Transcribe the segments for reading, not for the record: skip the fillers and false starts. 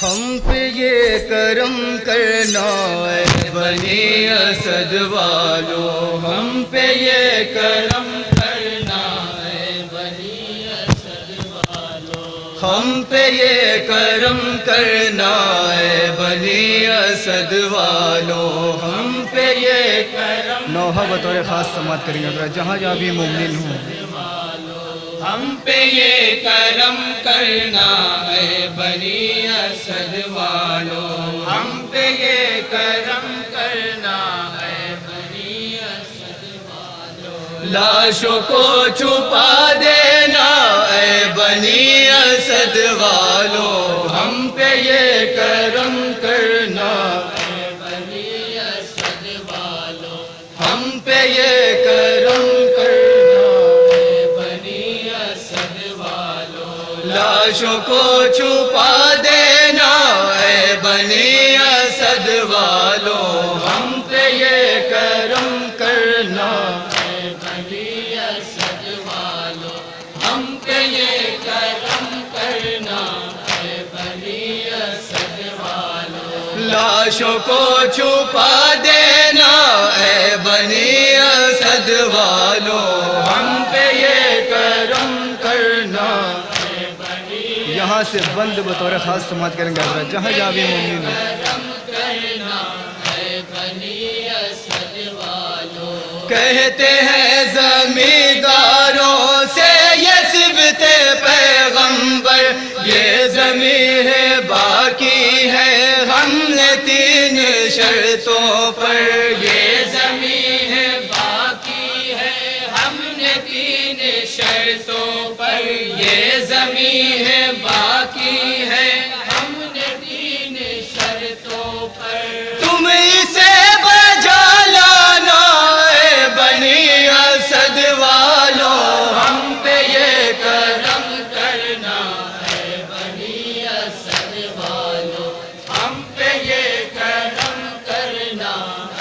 ہم پہ یہ کرم کرنا اے بنی اسد والو، ہم پہ یہ کرم کرنا اے بنی اسد والو، ہم پہ یہ کرم کرنا اے بنی اسد والو، ہم پہ یہ کرم۔ نوحہ بطور خاص سماعت کریں گے جہاں جہاں بھی مومنین ہوں۔ ہم پہ یہ کرم کرنا اے بنی اسد والو، ہم پہ یہ کرم کرنا اے بنی اسد والو، لاشوں کو چھپا دینا اے بنی اسد والو، ہم پہ یہ کرم کرنا اے بنی اسد والو، ہم پہ یہ کرم لاشوں کو چھپا دینا اے بنی اسد والو، ہم پہ یہ کرم کرنا اے بنی اسد والو، ہم پہ یہ کرم کرنا اے بنی اسد والو، لاشوں کو چھپا دینا اے بنی اسد والو، ہم پہ یہ کرم کرنا۔ یہاں سے بند بطور خاص سماعت کریں گے حضرت جہاں جہاں بھی مومنین ہوں۔ کہتے ہیں زمینداروں سے یہ صفت پیغمبر، یہ زمین ہے باقی ہے ہم نے تین شرطوں پر، یہ زمین ہے باقی ہے ہم نے تین شرطوں پر، یہ زمین ہے باقی ہے ہم نے تین شرطوں پر، تم اسے بجا لانا اے بنی اسد والو، ہم پہ یہ کرم کرنا اے بنی اسد والو، ہم پہ یہ کرم کرنا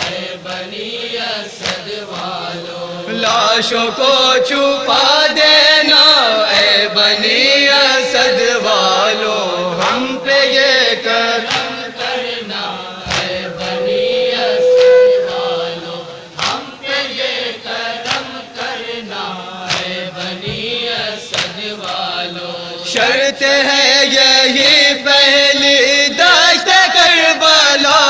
اے بنی اسد والو، لاشوں کو چھپا دینا اے بنی اسد والو، ہم پہ یہ کرم کرنا اے بنی اسد والو، ہم پہ یہ کرم کرنا اے بنی اسد والو، شرط ہے یہی پہلی دشت کربلا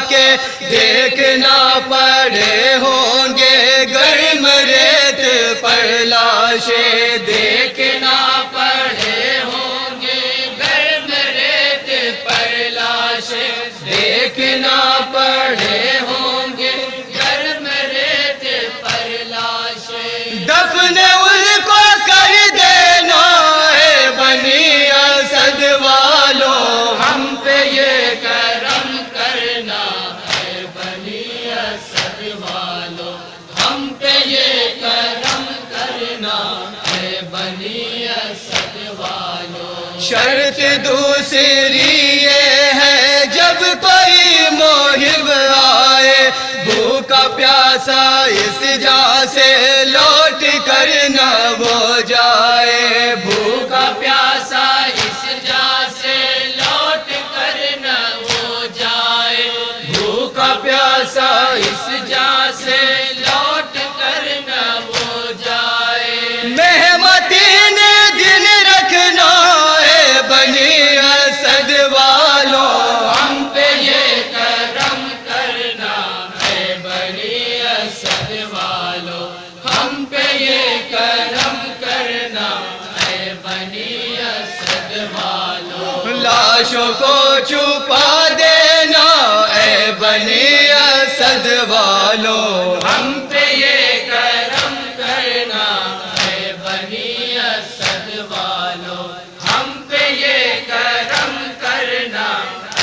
کے، دیکھنا پڑے ہوں گے گرم ریت پر لاشیں، دیکھنا پڑے ہوں گے گرم ریت پر لاشیں، دیکھنا پڑے ہوں گے گرم ریت پر لاشیں، دفن ان کو کر دینا اے بنی اسد والو، ہم پہ یہ کرم کرنا اے بنی اسد والو، ہم پہ یہ کرم کرنا اے بنی اسد والو، شرط دوسری یہ ہے جب کوئی محب آئے بھوکا پیاسا اس جا سے لوٹ کر نہ وہ جائے، بھوکا پیاسا اس جا سے لوٹ کر نہ وہ جائے، بھوکا پیاسا اس جا سے لوٹ کر نہ وہ جائے، مہمتین دن رکھنا اے بنی اسد والو، ہم پہ یہ کرم کرنا اے بنی اسد والو، ہم پہ یہ کرم کرنا اے بنی اسد والو، لاشوں کو چھپا دینا اے بنی اسد والو، ہم پہ یہ کرم کرنا اے بنی اسد والو، ہم پہ یہ کرم کرنا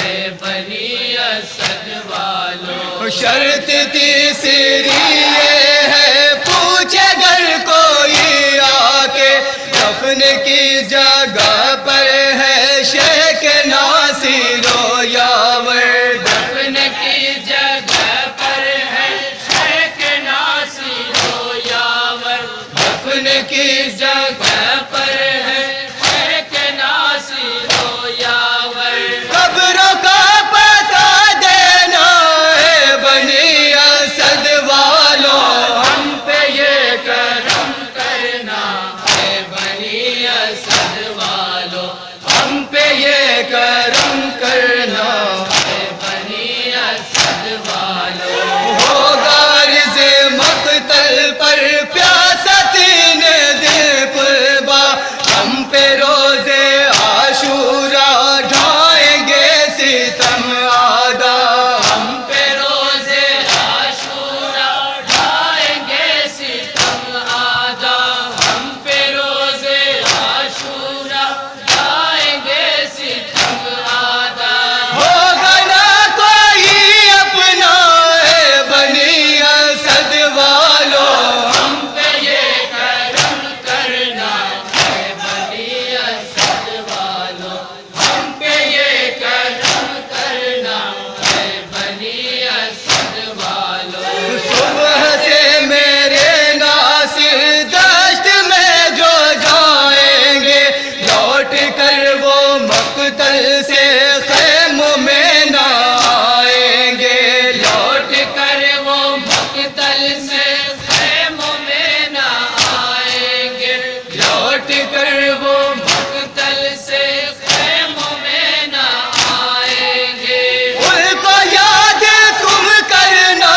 اے بنی اسد والو، شرط تیسری یہ ہے پوچھے گر کوئی آ کے دفن کی جگہ پر ہے شیخ ناصر و یاور، دفن کی جگہ پر ہے شیخ ناصر و یاور، دفن کی جگہ پر ہے شیخ ناصر و یاور، مقتل سے خیموں میں نہ آئیں گے، لوٹ کر وہ مقتل سے خیموں میں نہ آئیں گے، لوٹ کر وہ مقتل سے خیموں میں نہ آئیں گے۔ ان کو یاد تم کرنا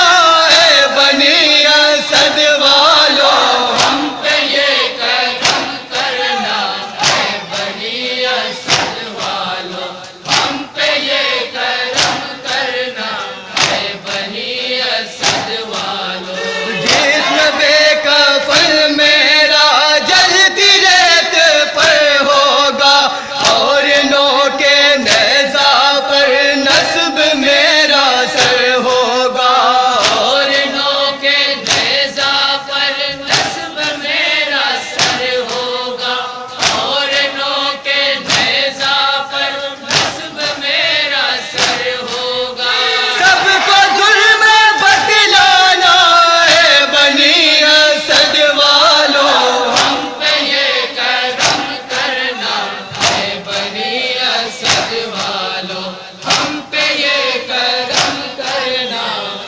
ہے بنی اسد والوں، ہم پہ یہ کرم کرنا ہے بنی اسد والوں، ہم پہ یہ کرم کرنا ہے بنی اسد والوں۔ جسم بے کفن میرا جلتی ریت پر ہوگا، اور نوکے نیزہ پر نصب میرا سر ہوگا، اور نوکے نیزہ پر نصب میرا سر ہوگا، اور نوکے نیزہ پر نصب میرا سر ہوگا۔ سب کو ظلم بتلانا ہے بنی اسد والوں، ہم پہ یہ کرم کرنا ہے بنی اسد والوں، ہم پہ یہ کرم کرنا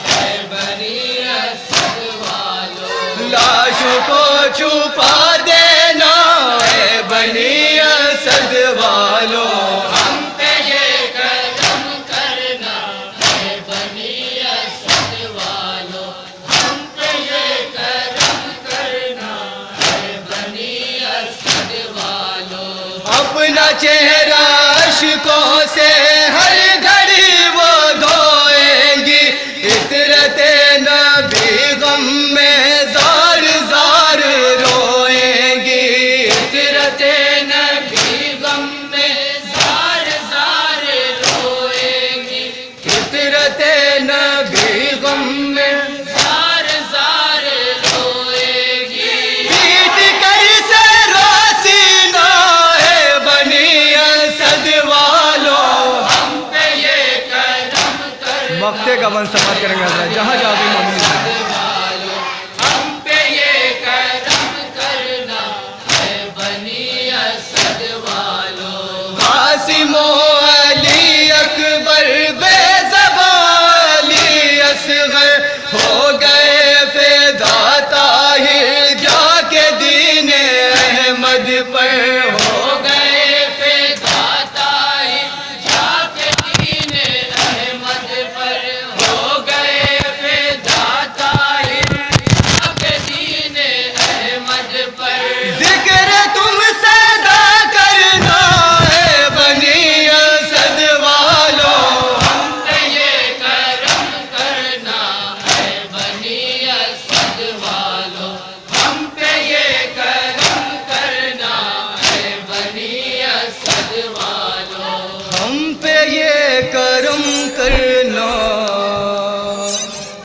ہے بنی اسد والوں۔ لاشوں کو چھپا دینا ہے بنی اسد والوں، ہم پہ یہ کرم کرنا ہے بنی اسد والوں، ہم پہ یہ کرم کرنا ہے بنی اسد والوں۔ اپنا چہرہ اشکوں سے ہر گھڑی وہ دھوئیں گی، عطرت نبی غم میں زار زار روئیں گی، عطرت نبی غم میں زار زار روئیں گی، عطرت نبی غم میں زار زار روئیں گی۔ پیٹ کر سے روسینا ہے بنی اسد والوں، ہم پہ یہ کرم کرنا مقتے کا من سماعت کریں گے حضرات، جہاں جہاں بھی مومن ہیں۔